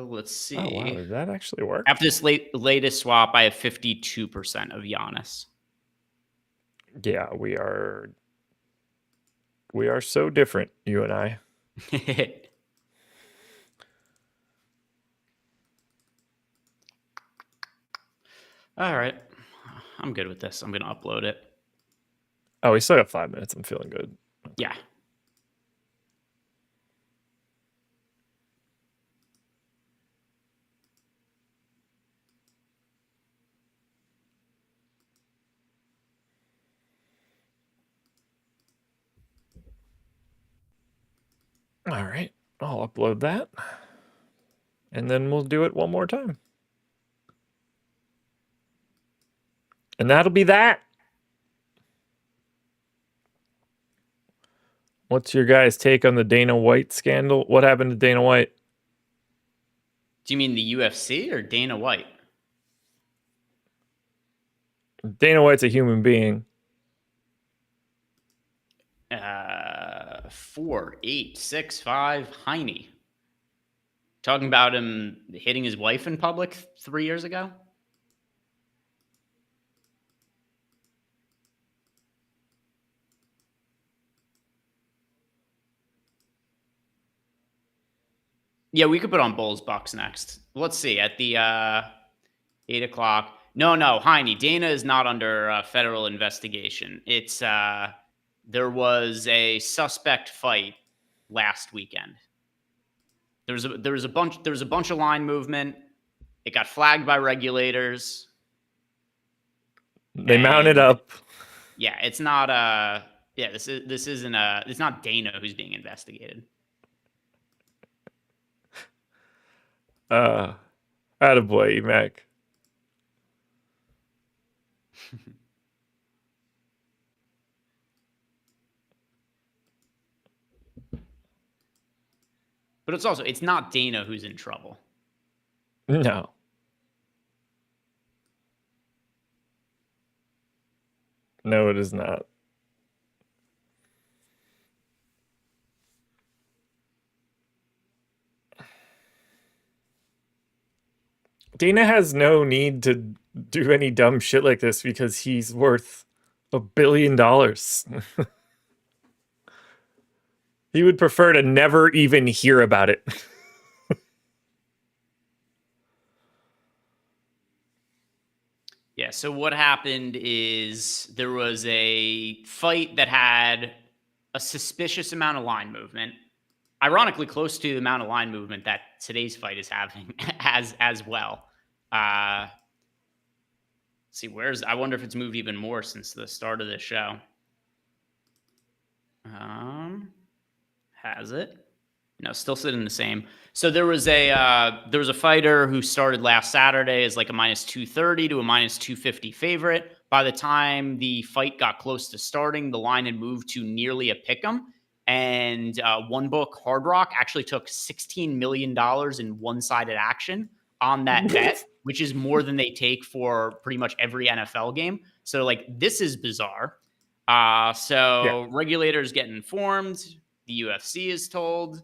Let's see. Oh wow, did that actually work? After this latest swap, I have 52% of Giannis. Yeah, we are so different, you and I. All right. I'm good with this. I'm going to upload it. Oh, we still got 5 minutes. I'm feeling good. Yeah. All right. I'll upload that. And then we'll do it one more time. And that'll be that. What's your guys' take on the Dana White scandal? What happened to Dana White? Do you mean the UFC or Dana White? Dana White's a human being. 4, 8, 6, 5, Heine. Talking about him hitting his wife in public 3 years ago? Yeah, we could put on Bulls Bucks next. Let's see. At the 8 o'clock. No, Heine. Dana is not under federal investigation. It's there was a suspect fight last weekend. There was a bunch of line movement. It got flagged by regulators. They mounted up. Yeah, it's not this isn't it's not Dana who's being investigated. Attaboy, Mac. But it's not Dana who's in trouble. No. No, it is not. Dana has no need to do any dumb shit like this because he's worth $1 billion. He would prefer to never even hear about it. Yeah, so what happened is there was a fight that had a suspicious amount of line movement, ironically close to the amount of line movement that today's fight is having as well. See, I wonder if it's moved even more since the start of the show. Has it? No, still sitting the same. So there was a fighter who started last Saturday as like a -230 to a -250 favorite. By the time the fight got close to starting, the line had moved to nearly a pick'em. And one book, Hard Rock, actually took $16 million in one-sided action on that bet, which is more than they take for pretty much every NFL game. So like this is bizarre. Regulators get informed. The UFC is told.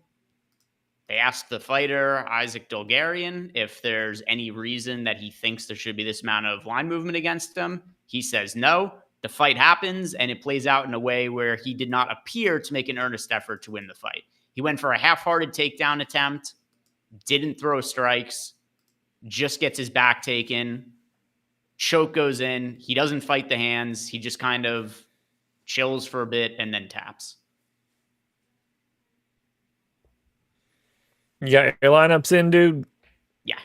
They asked the fighter, Isaac Dolgarian, if there's any reason that he thinks there should be this amount of line movement against him. He says no. The fight happens, and it plays out in a way where he did not appear to make an earnest effort to win the fight. He went for a half-hearted takedown attempt, didn't throw strikes, just gets his back taken. Choke goes in. He doesn't fight the hands. He just kind of chills for a bit and then taps. You got your lineups in, dude? Yeah.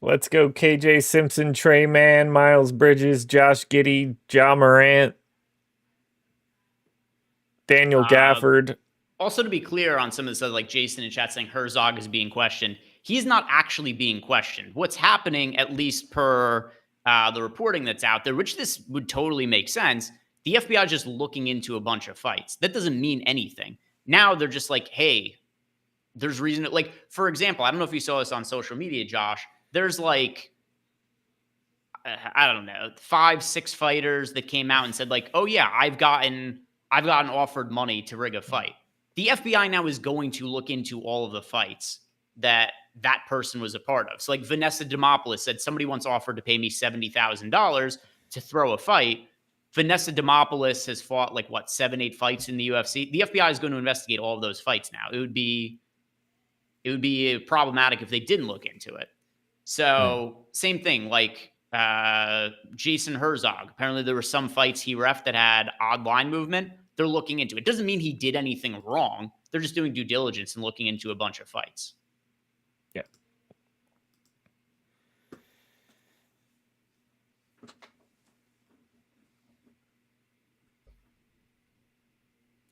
Let's go KJ Simpson, Trey Mann, Miles Bridges, Josh Giddey, Ja Morant, Daniel Gafford. Also, to be clear on some of the stuff, like Jason in chat saying Herzog is being questioned, he's not actually being questioned. What's happening, at least per the reporting that's out there, which this would totally make sense, the FBI is just looking into a bunch of fights. That doesn't mean anything. Now they're just like, hey, there's reason to, like, for example, I don't know if you saw this on social media, Josh. There's like, I don't know, 5, 6 fighters that came out and said like, oh yeah, I've gotten offered money to rig a fight. The FBI now is going to look into all of the fights that person was a part of. So like Vanessa Demopoulos said, somebody once offered to pay me $70,000 to throw a fight. Vanessa Demopoulos has fought like what 7-8 fights in the UFC. The FBI is going to investigate all of those fights now. It would be problematic if they didn't look into it. So same thing, like Jason Herzog. Apparently there were some fights he ref that had odd line movement. They're looking into it. Doesn't mean he did anything wrong. They're just doing due diligence and looking into a bunch of fights. Yeah.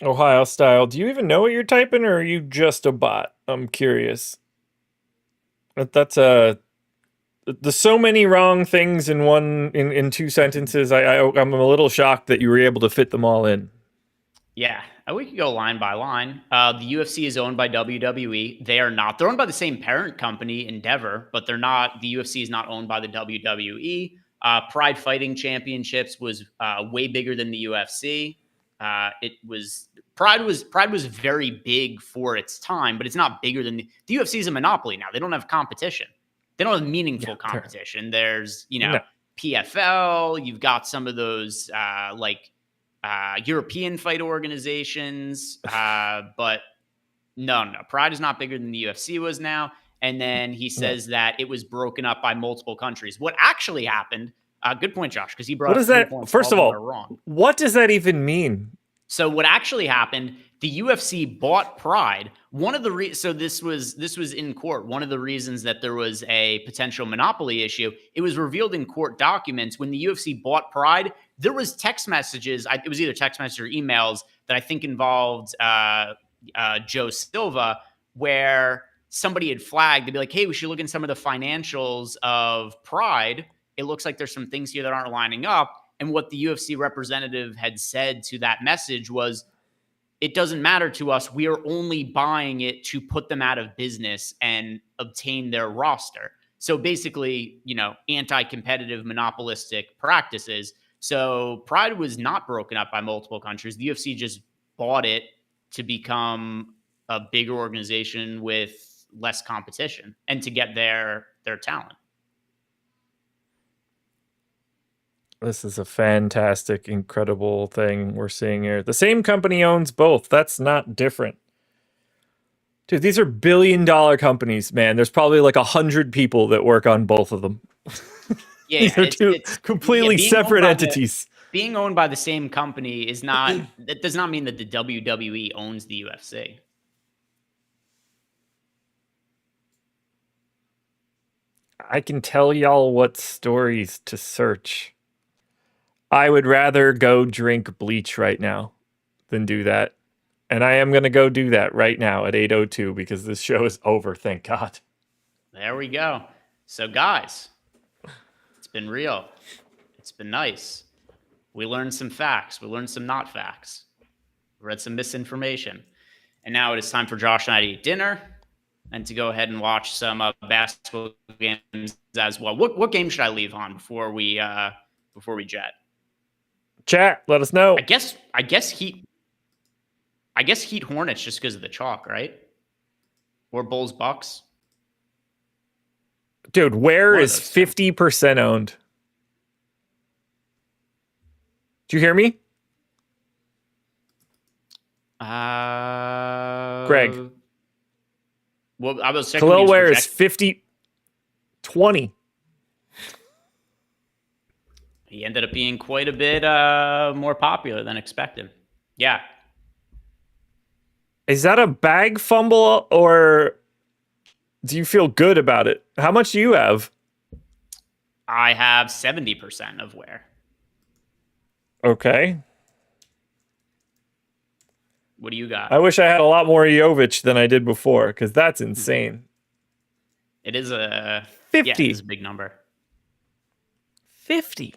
Ohio style. Do you even know what you're typing, or are you just a bot? I'm curious. That's there's so many wrong things in in 2 sentences. I'm a little shocked that you were able to fit them all in. Yeah, we could go line by line. The UFC is owned by WWE. They are not. They're owned by the same parent company, Endeavor, but they're not. The UFC is not owned by the WWE. Pride Fighting Championships was way bigger than the UFC. Pride was very big for its time, but it's not bigger than the UFC is a monopoly now. They don't have competition. They don't have meaningful competition. There's, PFL. You've got some of those European fight organizations, but no. Pride is not bigger than the UFC was now. And then he says that it was broken up by multiple countries. What actually happened? Good point, Josh, because he brought. What is that? First of all, wrong. What does that even mean? So what actually happened? The UFC bought Pride. One of the so this was in court. One of the reasons that there was a potential monopoly issue, it was revealed in court documents when the UFC bought Pride. There was text messages. It was either text messages or emails that I think involved Joe Silva, where somebody had flagged. They'd be like, "Hey, we should look in some of the financials of Pride. It looks like there's some things here that aren't lining up." And what the UFC representative had said to that message was, it doesn't matter to us. We are only buying it to put them out of business and obtain their roster. So basically, anti-competitive monopolistic practices. So Pride was not broken up by multiple countries. The UFC just bought it to become a bigger organization with less competition and to get their talent. This is a fantastic, incredible thing we're seeing here. The same company owns both. That's not different. Dude, these are billion-dollar companies, man. There's probably like 100 people that work on both of them. Yeah, these are two completely separate entities. Being owned by the same company is not. That does not mean that the WWE owns the UFC. I can tell y'all what stories to search. I would rather go drink bleach right now than do that. And I am going to go do that right now at 8:02 because this show is over, thank God. There we go. So, guys, it's been real. It's been nice. We learned some facts. We learned some not facts. We read some misinformation. And now it is time for Josh and I to eat dinner and to go ahead and watch some basketball games as well. What game should I leave on before we jet? Chat, let us know. I guess Heat Hornets just because of the chalk, right? Or Bulls Bucks. Dude, where is 50% owned? Do you hear me? Greg. Well, I was checking. Khalil Ware is 50-20. He ended up being quite a bit more popular than expected. Yeah. Is that a bag fumble or do you feel good about it? How much do you have? I have 70% of Ware. Okay. What do you got? I wish I had a lot more Jovic than I did before because that's insane. It is a 50. Yeah, it's a big number. 50.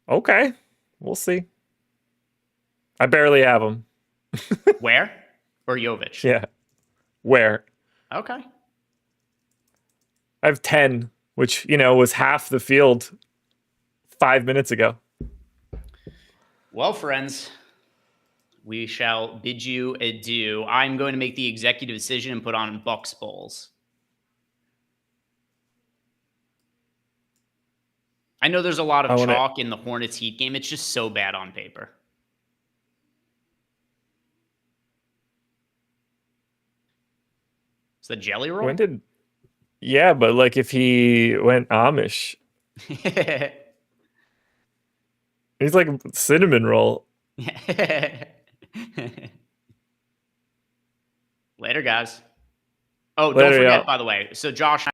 Okay, we'll see. I barely have him. Where? Or Jovic? Yeah. Where? Okay. I have 10, which, was half the field 5 minutes ago. Well, friends, we shall bid you adieu. I'm going to make the executive decision and put on Bucks Bulls. I know there's a lot I of want to. chalk in the Hornets Heat game. It's just so bad on paper. It's the jelly roll. When did? Yeah, but like if he went Amish, he's like cinnamon roll. Later, guys. Oh, don't Later, forget, y'all. by the way. So Josh